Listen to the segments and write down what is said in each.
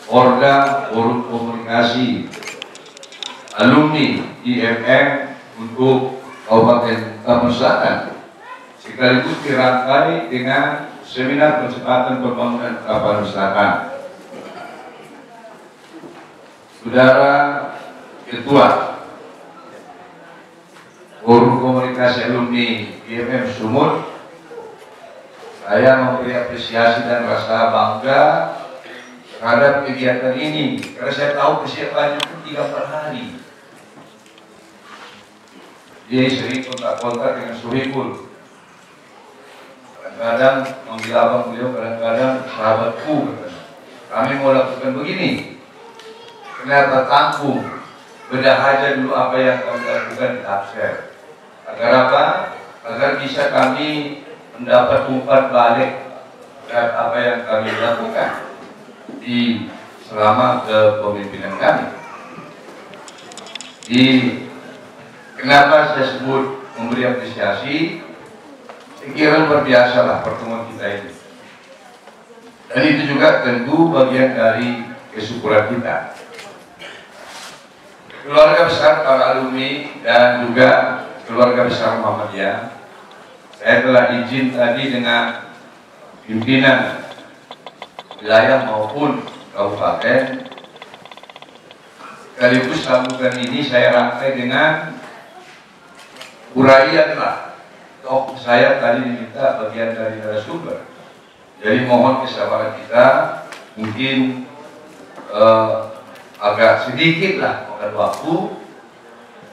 Orda Forum Komunikasi Alumni IMM untuk Kabupaten Tambun Selatan sekaligus dirangkai dengan seminar percepatan pembangunan Tambun Selatan. Saudara Ketua Forum Komunikasi Alumni IMM Sumut, saya memberi apresiasi dan rasa bangga terhadap kegiatan ini karena saya tahu persiapannya pun 3-4 hari. Dia sering kontak-kontak dengan Suhibul, kadang-kadang manggil abang beliau, kadang-kadang sahabatku. Kami mau lakukan begini, ternyata tanggung bedah aja dulu apa yang kami lakukan di Tafsir. Agar apa? Agar bisa kami mendapat umpan balik dan apa yang kami lakukan di selama kepemimpinan kami. Kenapa saya sebut memberi apresiasi? Saya kira luar biasa lah pertemuan kita ini. Dan itu juga tentu bagian dari kesyukuran kita. Keluarga besar para alumni dan juga keluarga besar Muhammadiyah, saya telah izin tadi dengan pimpinan wilayah maupun kabupaten, sekaligus sambutan ini saya rangkai dengan uraian lah. Toh saya tadi diminta bagian dari narasumber, jadi mohon kesabaran kita, mungkin agak sedikit lah makan waktu,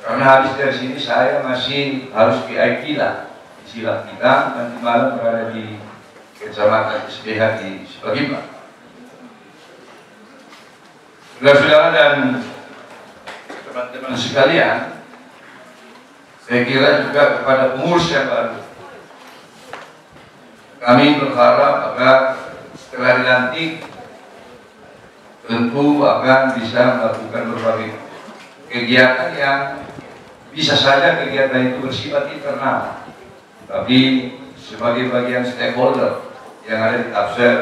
karena habis dari sini saya masih harus VIP lah silang kita, nanti malam berada di Kecamatan SDH di Sebagimba. Saudara-saudara dan teman-teman sekalian, saya kira juga kepada pengurus yang baru, kami berharap agar setelah dilantik tentu akan bisa melakukan berbagai kegiatan yang bisa saja kegiatan itu bersifat internal, tapi sebagai bagian stakeholder yang ada di Tafsir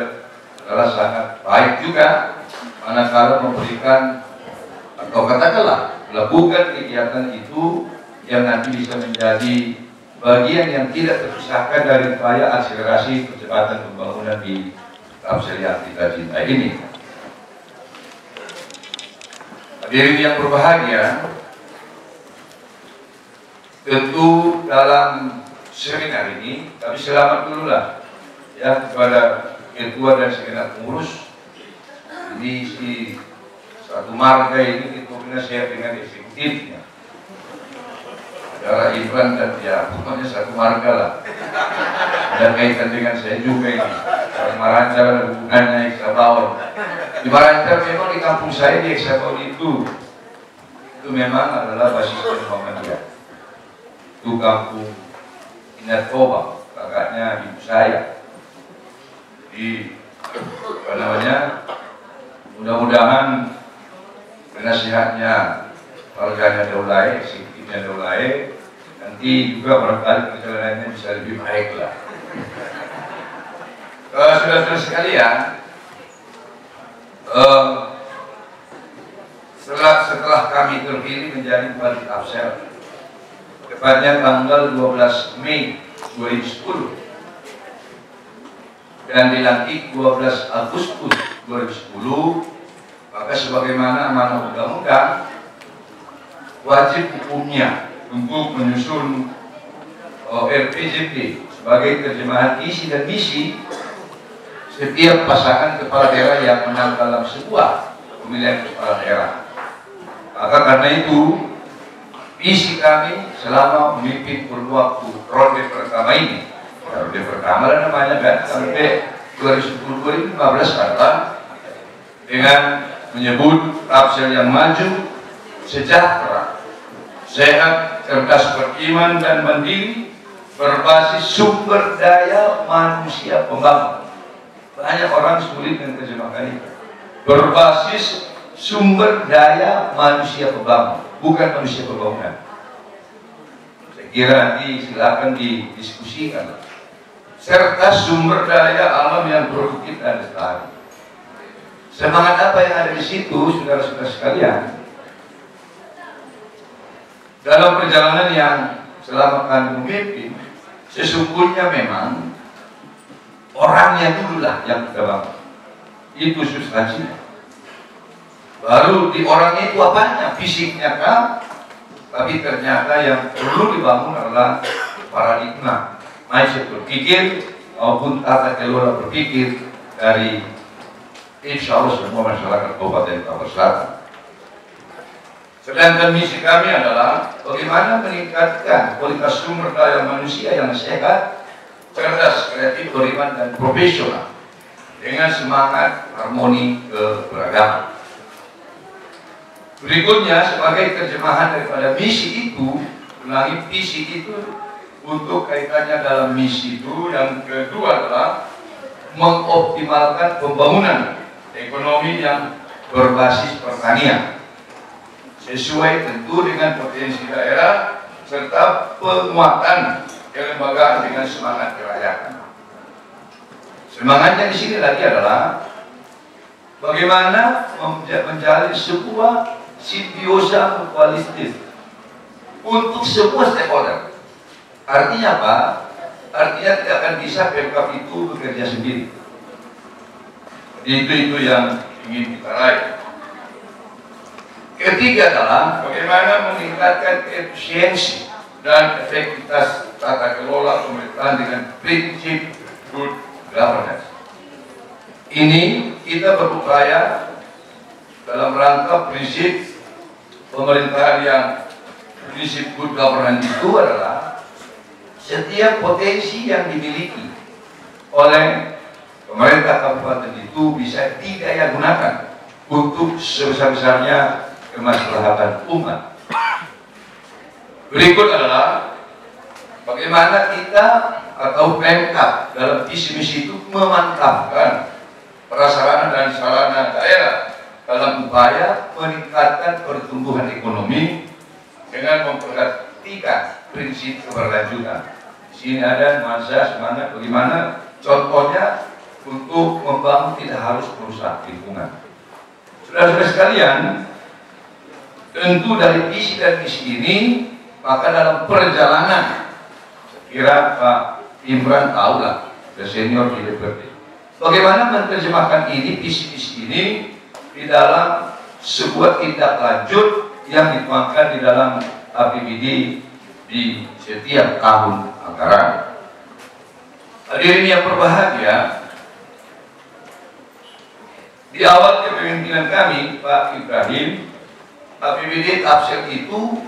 adalah sangat baik juga manakala memberikan atau katakanlah melakukan kegiatan itu yang nanti bisa menjadi bagian yang tidak terpisahkan dari upaya akselerasi percepatan pembangunan di Tafsir yang kita cintai ini. Hadirin yang berbahagia, tentu dalam seminar ini kami selamat dulu lah ya kepada ketua dan segenap pengurus. Ini si satu marga ini dikombinasikan dengan eksekutifnya, saudara Ivan dan ya pokoknya satu marga lah. Ada kaitan dengan saya juga ini. Marancar hubungannya Eksabawon. Di Marancar memang di kampung saya di Eksabawon itu memang adalah basis Muhammadiyah. Itu kampung Inatoba, kakaknya ibu saya. Jadi apa namanya? Mudah-mudahan penasihatnya warganya Daulay, eksekutifnya Daulay, nanti juga barangkali perjalanannya bisa lebih baik lah. Saudara-saudara sekalian, setelah kami terpilih menjadi Bupati Tafsir, tepatnya tanggal 12 Mei 2010 dan dilantik 12 Agustus 2010, maka sebagaimana amanah undang-undang, wajib hukumnya untuk menyusun RPJP sebagai terjemahan isi dan misi setiap pasangan kepala daerah yang menang dalam sebuah pemilihan kepala daerah. Maka karena itu visi kami selama memimpin kurun waktu ronde pertama ini, ronde pertama lah namanya kan, sampai 2010-2015 adalah dengan menyebut Tafsir yang maju, sejahtera, sehat, cerdas beriman dan mandiri, berbasis sumber daya manusia pembangun. Banyak orang sulit menerjemahkan itu. Berbasis sumber daya manusia pembangun, bukan manusia pembangunan. Saya kira nanti silakan didiskusikan. Serta sumber daya alam yang produktif dan lestari. Semangat apa yang ada di situ, saudara-saudara sekalian? Dalam perjalanan yang selama kami memimpin, sesungguhnya memang orangnya dululah yang kita bangun. Itu substansinya. Baru di orangnya itu apanya? Fisiknya kan? Tapi ternyata yang perlu dibangun adalah paradigma, mindset berpikir maupun tata kelola berpikir dari insya Allah semua masyarakat Kabupaten Kapuas Selatan. Sedangkan misi kami adalah bagaimana meningkatkan kualitas sumber daya manusia yang sehat, cerdas, kreatif, beriman, dan profesional dengan semangat harmoni keberagaman. Berikutnya, sebagai terjemahan daripada misi itu, ulangi visi itu untuk kaitannya dalam misi itu, yang kedua adalah mengoptimalkan pembangunan ekonomi yang berbasis pertanian sesuai tentu dengan potensi daerah serta penguatan kelembagaan dengan semangat kerakyatan. Semangatnya di sini lagi adalah bagaimana menjalin sebuah simbiosa mutualistis untuk semua stakeholder. Artinya apa? Artinya tidak akan bisa Pemkab itu bekerja sendiri. Itu yang ingin kita raih. Ketiga adalah bagaimana meningkatkan efisiensi dan efektivitas tata kelola pemerintahan dengan prinsip good governance. Ini kita berupaya dalam rangka prinsip pemerintahan yang prinsip good governance itu adalah setiap potensi yang dimiliki oleh pemerintah kabupaten itu bisa didaya gunakan untuk sebesar-besarnya kemaslahatan umat. Berikut adalah bagaimana kita atau Pemkab dalam visi misi itu memantapkan prasarana dan sarana daerah dalam upaya meningkatkan pertumbuhan ekonomi dengan memperhatikan prinsip keberlanjutan. Di sini ada nuansa semangat bagaimana contohnya untuk membangun tidak harus merusak lingkungan. Saudara-saudara sekalian, tentu dari visi dan misi ini, maka dalam perjalanan, kira Pak Imran tahulah, senior di DPRD, bagaimana menerjemahkan ini, visi-visi ini di dalam sebuah tindak lanjut yang dituangkan di dalam APBD di setiap tahun anggaran. Hadirin yang berbahagia, di awal kepemimpinan kami, Pak Ibrahim, APBD tafsir itu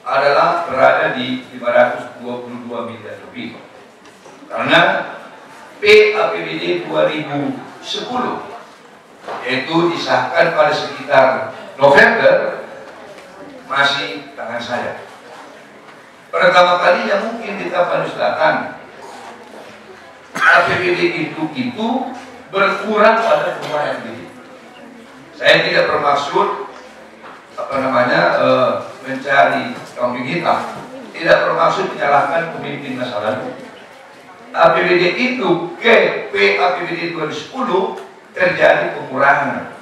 adalah berada di 522 miliar lebih. Karena PAPBD 2010 yaitu disahkan pada sekitar November masih tangan saya. Pertama kalinya mungkin di Tapanuli Selatan APBD itu berkurang pada perubahan ini. Saya tidak bermaksud mencari kambing hitam, tidak bermaksud menyalahkan pemimpin masa lalu. APBD itu ke PAPBD 2010 terjadi pengurangan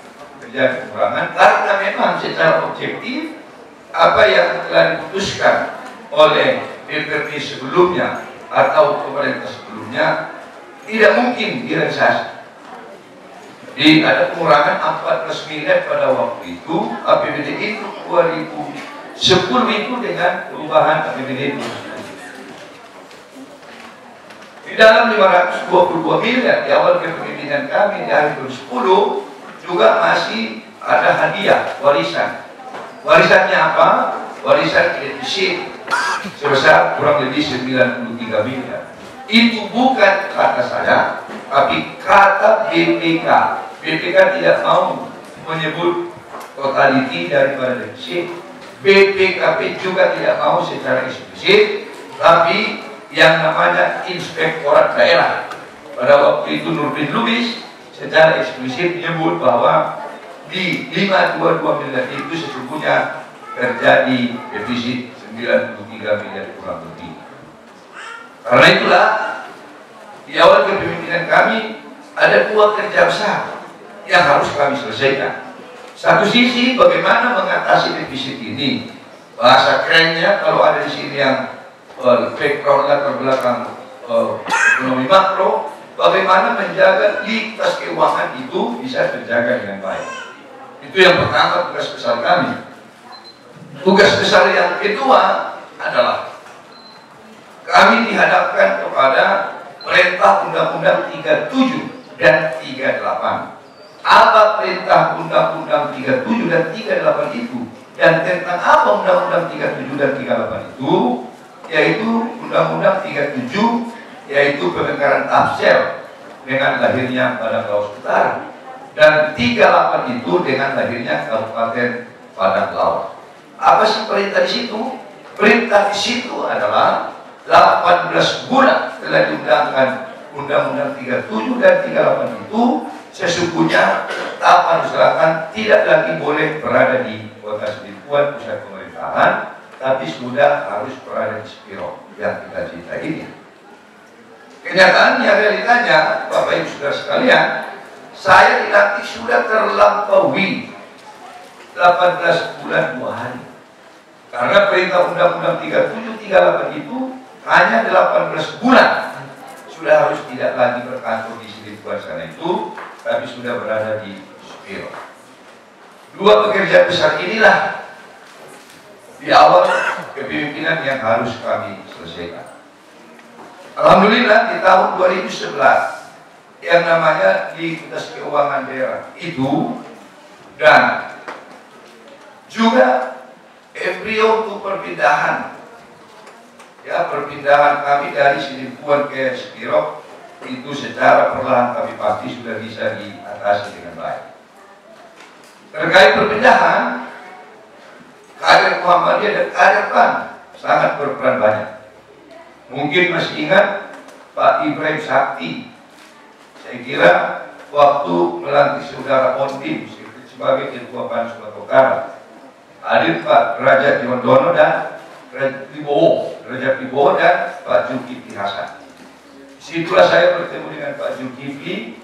karena memang secara objektif apa yang telah diputuskan oleh DPRD sebelumnya atau pemerintah sebelumnya tidak mungkin direalisasi. Jadi ada pengurangan 14 miliar pada waktu itu. APBD itu 2010 itu dengan perubahan APBD 2010. Di dalam 522 miliar di awal kepemimpinan kami di akhir 2010 juga masih ada hadiah warisan. Warisannya apa? Warisan defisit sebesar kurang lebih 93 miliar. Itu bukan kata saya, tapi kata BPK. BPK tidak mau menyebut totaliti daripada defisit. BPKP juga tidak mau secara eksplisit, tapi yang namanya Inspektorat Daerah pada waktu itu Nurdin Lubis secara eksplisit menyebut bahwa di 522 miliar itu sesungguhnya terjadi defisit 93 miliar kurang lebih. Karena itulah di awal kepemimpinan kami ada dua kerja besar yang harus kami selesaikan. Satu sisi bagaimana mengatasi defisit ini. Bahasa kerennya kalau ada di sini yang background latar belakang ekonomi makro, bagaimana menjaga likuiditas keuangan itu bisa terjaga dengan baik. Itu yang pertama tugas besar kami. Tugas besar yang kedua adalah kami dihadapkan kepada perintah Undang-Undang 37 dan 38. Apa perintah Undang-Undang 37 dan 38 itu? Dan tentang apa Undang-Undang 37 dan 38 itu? Yaitu Undang-Undang 37 yaitu pemekaran tafsir dengan lahirnya Padang Lawas Utara, dan 38 itu dengan lahirnya Kabupaten Padang Lawas. Apa sih perintah di situ? Perintah di situ adalah 18 bulan setelah diundangkan Undang-Undang 37 dan 38 itu, sesungguhnya Tapan Selatan tidak lagi boleh berada di kota Sidimpuan pusat pemerintahan, tapi sudah harus berada di Spiro yang kita cerita ini. Kenyataannya, realitanya, Bapak Ibu Saudara sekalian, saya dilantik sudah terlampaui 18 bulan 2 hari. Karena perintah Undang-Undang 37, 38 itu hanya 18 bulan sudah harus tidak lagi berkantor di Sidimpuan sana itu, tapi sudah berada di Spiro. Dua pekerjaan besar inilah di awal kepemimpinan yang harus kami selesaikan. Alhamdulillah di tahun 2011 yang namanya likuiditas keuangan daerah itu dan juga embrio untuk perpindahan, ya, perpindahan kami dari Sidimpuan ke Spiro itu secara perlahan tapi pasti sudah bisa diatasi dengan baik. Terkait perpindahan, kader Muhammadiyah dan kader PAN sangat berperan banyak. Mungkin masih ingat Pak Ibrahim Sakti, saya kira waktu melantik saudara Ondim sebagai Ketua PAN Sumatera Utara, hadir Pak Raja Dimondono dan Raja Wibowo dan Pak Zulkifli Hasan. Situlah saya bertemu dengan Pak Zulkifli,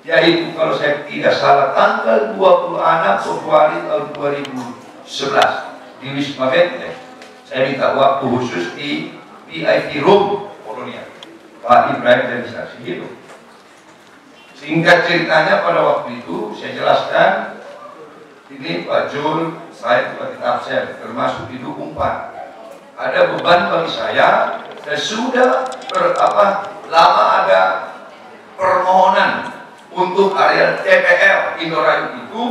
yaitu kalau saya tidak salah tanggal 26 Februari tahun 2011 di Wisma Benteng. Saya minta waktu khusus di VIP Room Polonia. Pak Ibrahim dan saksi itu. Singkat ceritanya pada waktu itu saya jelaskan, ini Pak Jul, saya telah ditafsir termasuk didukung Pak. Ada beban bagi saya dan sudah lama ada permohonan untuk area TPL Indorayu itu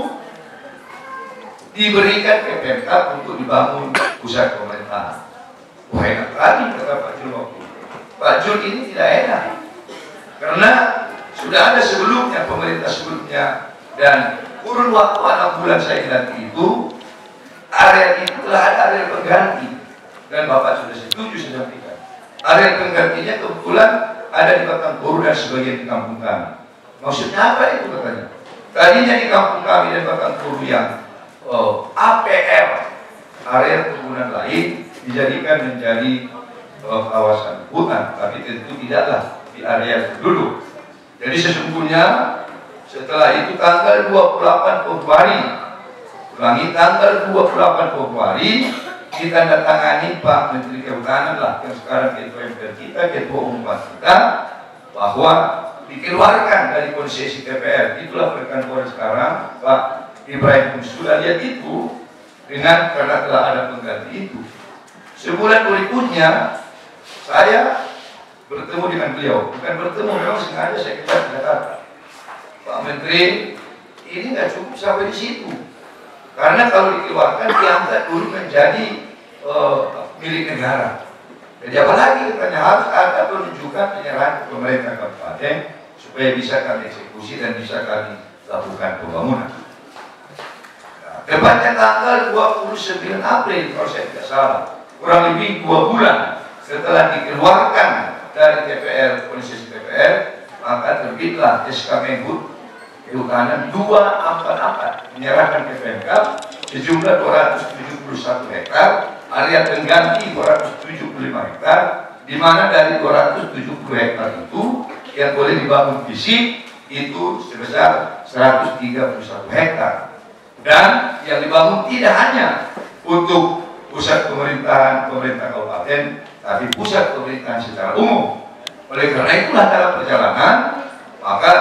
diberikan ke Pemkab untuk dibangun pusat pemerintahan. Wah, enak lagi kata Pak Jul waktu itu. Pak Jul ini tidak enak karena sudah ada sebelumnya, pemerintah sebelumnya, dan kurun waktu 6 bulan saya dilantik itu, area itu telah ada area pengganti dan Bapak sudah setuju saya sampaikan. Area penggantinya kebetulan ada di Batang Toru dan sebagian di kampung kami. Maksudnya apa itu katanya? Tadinya di kampung kami dan Batang Toru yang APR, area perkebunan lain, dijadikan menjadi kawasan hutan, tapi tentu tidaklah di area penduduk. Jadi sesungguhnya setelah itu tanggal 28 Februari, ulangi tanggal 28 Februari, ditandatangani Pak Menteri Kehutanan lah yang sekarang Ketua MPR kita, Ketua Umum kita, bahwa dikeluarkan dari konsesi TPR. Itulah perkantoran sekarang Pak Ibrahim sudah lihat itu dengan karena telah ada pengganti itu. Sebulan berikutnya saya bertemu dengan beliau, bukan bertemu, memang sengaja saya kira di Jakarta. Pak Menteri, ini nggak cukup sampai di situ, karena kalau dikeluarkan diangkat dulu menjadi milik negara. Jadi apalagi katanya harus ada penunjukan penyerahan ke pemerintah kabupaten supaya bisa kami eksekusi dan bisa kami lakukan pembangunan. Nah, tepatnya tanggal 29 April kalau saya tidak salah, kurang lebih 2 bulan setelah dikeluarkan dari TPR, konsesi TPR, maka terbitlah SK Menhub Kehutanan 244 menyerahkan ke Pemkab sejumlah 271 hektar, area pengganti 275 hektar, di mana dari 270 hektar itu yang boleh dibangun fisik itu sebesar 131 hektar. Dan yang dibangun tidak hanya untuk pusat pemerintahan pemerintah kabupaten, tapi pusat pemerintahan secara umum. Oleh karena itulah dalam perjalanan, maka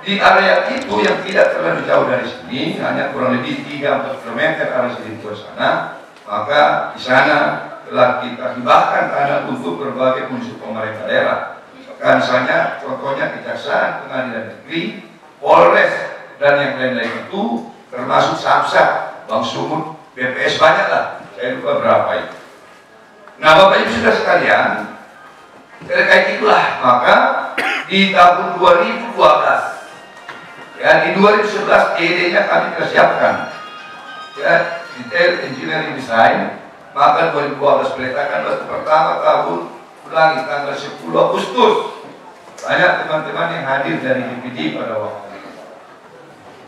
di area itu yang tidak terlalu jauh dari sini, hanya kurang lebih 3-4 km arah sini ke sana, maka di sana telah kita hibahkan tanah untuk berbagai unsur pemerintah daerah. Maka misalnya contohnya Kejaksaan, Pengadilan Negeri, Polres, dan yang lain-lain itu, termasuk Samsat, Bank Sumut, BPS, banyak lah. Saya lupa berapa itu. Nah, Bapak Ibu sudah sekalian, terkait itulah maka di tahun 2012, ya di 2011 ED-nya kami tersiapkan, ya detail engineering design. Maka 2012 peletakan batu pertama tahun ulangi tanggal 10 Agustus. Banyak teman-teman yang hadir dari DPD pada waktu itu.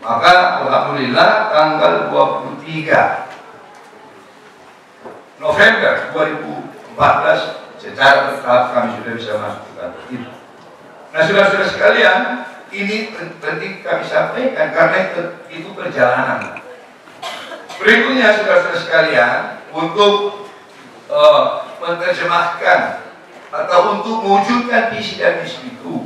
Maka alhamdulillah tanggal 23 November 2014 secara bertahap kami sudah bisa masuk ke kantor itu. Nah, saudara-saudara sekalian, ini penting kami sampaikan karena itu perjalanan. Berikutnya, saudara-saudara sekalian, untuk menerjemahkan atau untuk mewujudkan visi dan misi itu,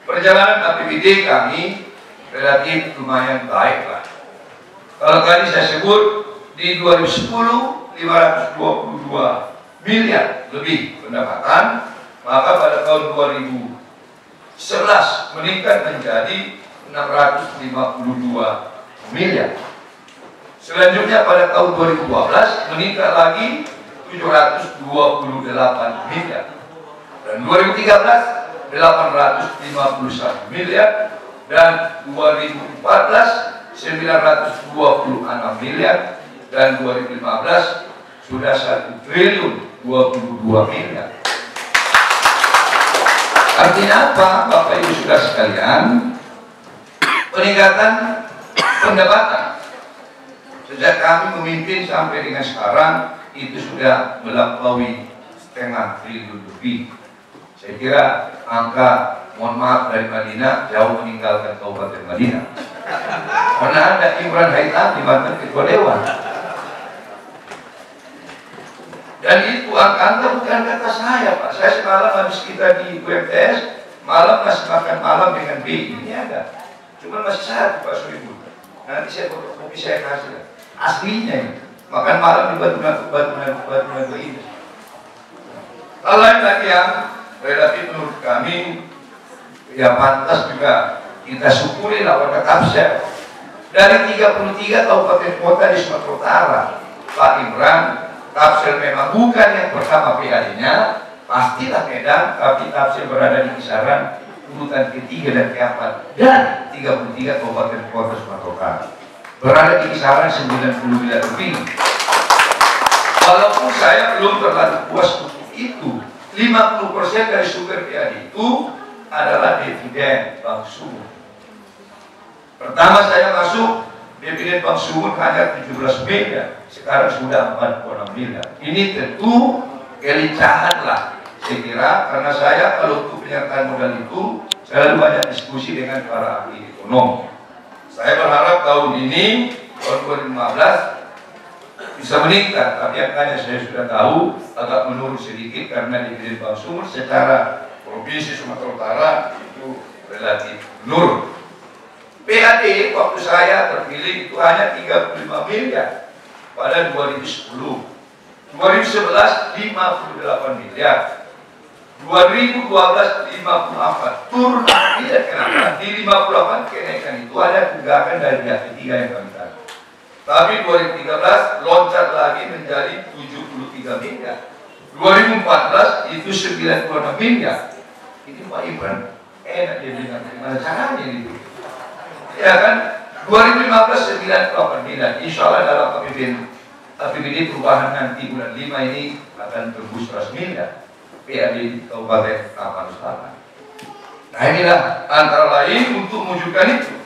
perjalanan APBD kami relatif lumayan baik lah. Kalau tadi saya sebut di 2010 522 miliar lebih pendapatan, maka pada tahun 2011 meningkat menjadi 652 miliar. Selanjutnya pada tahun 2012 meningkat lagi 728 miliar. Dan 2013 851 miliar, dan 2014 926 miliar, dan 2015 sudah 1 triliun 22 miliar. Artinya apa, Bapak Ibu sudah sekalian? Peningkatan pendapatan sejak kami memimpin sampai dengan sekarang itu sudah melampaui 0,5 triliun lebih. Saya kira angka, mohon maaf, dari Madinah jauh meninggalkan Kabupaten Madinah. Karena ada Imran Haitami, mantan Ketua Dewan. Dan itu angka bukan kata saya, Pak. Saya semalam habis kita di UMTS, malam masih makan malam dengan BI. Ini ada. Cuma masih satu, Pak Soebul. Nanti saya fotokopi, saya kasih. Aslinya ini. Makan malam di Batu ini. Hal lain lagi yang relatif menurut kami ya pantas juga kita syukuri lah warga Kapsel. Dari 33 kabupaten kota di Sumatera Utara, Pak Imran, Kapsel memang bukan yang pertama PAD-nya, pastilah Medan, tapi Kapsel berada di kisaran urutan ketiga dan keempat dan 33 kabupaten kota Sumatera Utara berada di kisaran 90 miliar lebih. Walaupun saya belum terlalu puas untuk itu, 50% dari sumber PAD itu adalah dividen Bank Sumut. Pertama saya masuk, dividen Bank Sumut hanya 17 miliar, sekarang sudah 46 miliar. Ini tentu kelincahan lah, saya kira, karena saya kalau untuk penyertaan modal itu selalu banyak diskusi dengan para ahli ekonomi. Saya berharap tahun ini, tahun 2015 bisa meningkat, tapi angkanya saya sudah tahu agak menurun sedikit karena dividen Bank Sumut secara provinsi Sumatera Utara itu relatif menurun. PAD waktu saya terpilih itu hanya 35 miliar pada 2010. 2011 58 miliar. 2012 54, turun tidak. Kenapa? Di 58 kenaikan itu ada tunggakan dari pihak ketiga yang kami tahu. Tapi 2013 loncat lagi menjadi 73 miliar. 2014 itu 96 miliar. Ini Pak Imran enak dia bilang gimana caranya itu. Ya kan? 2015 98 miliar. Insya Allah dalam APBD perubahan nanti bulan 5 ini akan tembus 100 miliar. PAD di Kabupaten Tapanuli Selatan. Nah inilah antara lain untuk mewujudkan itu.